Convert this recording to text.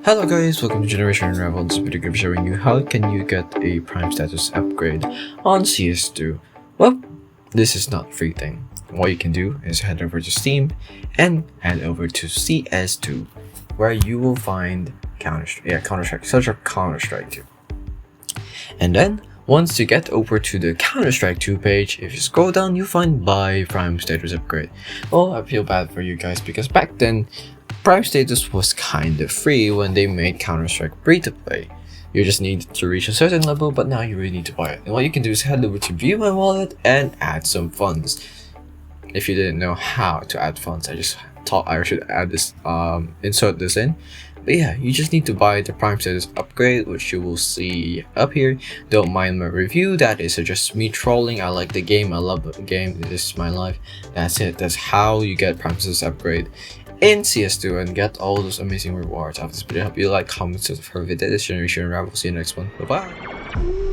Hello guys, welcome to Generation Unravel. This video I'm showing you how can you get a prime status upgrade on CS2. Well, this is not a free thing. What you can do is head over to Steam and head over to CS2, where you will find Counter-Strike, search up Counter-Strike 2. And then once you get over to the Counter-Strike 2 page, if you scroll down, you find buy prime status upgrade. Well, I feel bad for you guys because back then Prime status was kind of free when they made Counter-Strike free to play. You just need to reach a certain level, but now you really need to buy it. And what you can do is head over to view my wallet and add some funds. If you didn't know how to add funds, I just thought I should add this, insert this in. But yeah, you just need to buy the prime status upgrade, which you will see up here. Don't mind my review, that is just me trolling. I like the game, I love the game, this is my life. That's it, that's how you get prime status upgrade in CS2 and get all those amazing rewards. After this video, I hope you like, comment, subscribe for video. This is Generation Unravel. See you next one. Bye bye.